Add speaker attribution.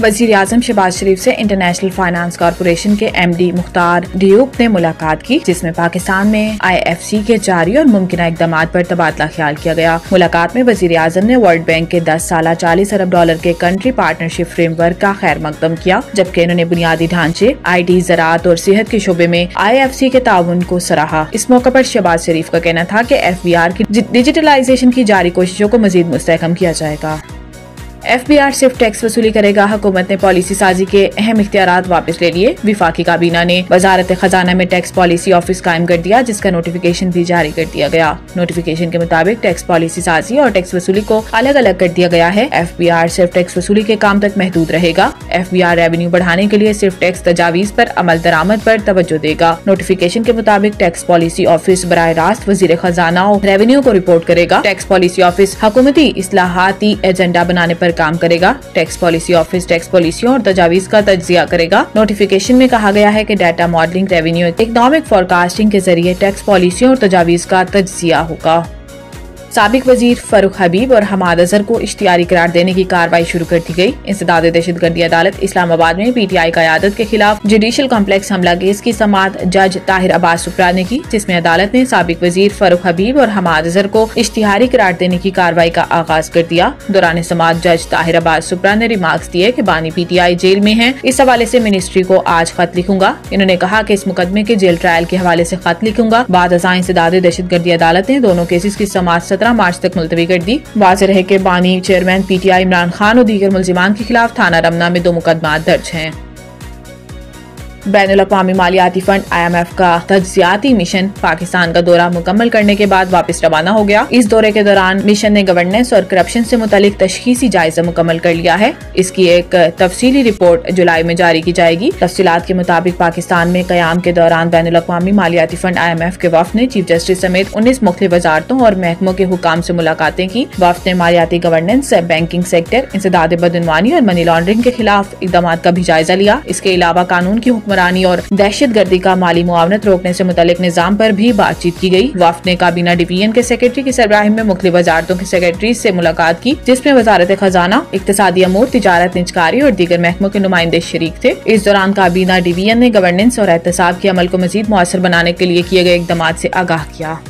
Speaker 1: वजीर आजम शहबाज शरीफ से international finance corporation के MD मुख्तार डियूब ने मुलाकात की, जिसमें पाकिस्तान में IFC के जारी और मुमकिन इकदाम पर तबादला ख्याल किया गया। मुलाकात में वजीर आजम ने वर्ल्ड बैंक के 10 साला $40 अरब के कंट्री पार्टनरशिप फ्रेमवर्क का खैर मकदम किया, जबकि इन्होंने बुनियादी ढांचे, IT, ज़राअत और सेहत के शोबे में IFC के ताउन को सराहा। इस मौके पर शहबाज शरीफ का कहना था कि FBR की डिजिटलाइजेशन की जारी कोशिशों को मजीद मुस्तहकम किया जाएगा। FBR सिर्फ टैक्स वसूली करेगा। हुकूमत ने पॉलिसी साजी के अहम इख्तियारात वापस ले लिए। विफाकी काबीना ने वजारत खजाना में टैक्स पॉलिसी ऑफिस कायम कर दिया, जिसका नोटिफिकेशन भी जारी कर दिया गया। नोटिफिकेशन के मुताबिक टैक्स पॉलिसी साजी और टैक्स वसूली को अलग अलग कर दिया गया है। FBR सिर्फ टैक्स वसूली के काम तक महदूद रहेगा। FBR रेवेन्यू बढ़ाने के लिए सिर्फ टैक्स तजावीज पर अमल दरामद पर तवज्जो देगा। नोटिफिकेशन के मुताबिक टैक्स पॉलिसी ऑफिस बराह रास्त वजीर खजाना और रेवेन्यू को रिपोर्ट करेगा। टैक्स पॉलिसी ऑफिस हुकूमती इस्लाहाती एजेंडा बनाने पर काम करेगा। टैक्स पॉलिसी ऑफिस टैक्स पॉलिसियों और तजावीज का तज्जिया करेगा। नोटिफिकेशन में कहा गया है कि data modelling, revenue economic forecasting के जरिए टैक्स पॉलिसियों और तजावीज का तज्जिया होगा। साबिक वजीर फरूख हबीब और हमाद अजहर को इश्तियारी करार देने की कार्रवाई शुरू कर दी गई। इंसदाद दहशतगर्दी अदालत इस्लामाबाद में PTI क़यादत के खिलाफ जुडिशल कॉम्प्लेक्स हमला केस की समाअत जज ताहिर अब्बास सुप्रा ने की, जिसमें अदालत ने साबिक वजीर फरूख हबीब और हमाद अजहर को इश्तिहारी करार देने की कार्रवाई का आगाज कर दिया। दौरान समाअत जज ताहिर अब्बास सुप्रा ने रिमार्क्स दिए कि बानी PTI जेल में है। इस हवाले से मिनिस्ट्री को आज खत लिखूंगा। इन्होंने कहा कि इस मुकदमे के जेल ट्रायल के हवाले से खत लिखूंगा। बाद अज़ां इंसदाद दहशतगर्दी अदालत ने दोनों केसेस की समाअत 17 मार्च तक मुलतवी कर दी। वाज़ेह रहे कि बानी चेयरमैन PTI इमरान खान और दीगर मुल्जिमान के खिलाफ थाना रमना में 2 मुकदमा दर्ज हैं। बैनुल अक़वामी मालियाती फंड IMF का तज्जियाती मिशन पाकिस्तान का दौरा मुकम्मल करने के बाद वापस रवाना हो गया। इस दौरे के दौरान मिशन ने गवर्नेंस और करप्शन से मुतालिक तशखीसी जायजा मुकम्मल कर लिया है। इसकी एक तफसीली रिपोर्ट जुलाई में जारी की जाएगी। तफसीलात के मुताबिक पाकिस्तान में क़याम के दौरान बैनुल अक़वामी मालियाती फंड IMF के वफ़द ने चीफ जस्टिस समेत 19 मुख्तलिफ वज़ारतों और महकमों के हुकाम से मुलाकातें की। वफ़द ने मालियाती गवर्नेंस, बैंकिंग सेक्टर, इंसदाद बदअनवानी और मनी लॉन्ड्रिंग के खिलाफ इक़दामात का भी जायजा लिया। इसके अलावा कानून की हुक्मरानी और दहशतगर्दी का माली मुआवनत रोकने से मुतालिक निजाम पर भी बातचीत की गई। वफ़द ने काबीना डिवीजन के सेक्रेटरी की सरबराही में मुख्तलिफ वजारतों के सेक्रेटरी से मुलाकात की, जिसमें वजारत खजाना, इक्तिसादी अमूर, तिजारत, निजकारी और दीगर महकमों के नुमाइंदे शरीक थे। इस दौरान काबीना डिवीजन ने गवर्नेंस और एहतसाब के अमल को मजीद मुअस्सर बनाने के लिए किए गए इक़दामात से आगाह किया।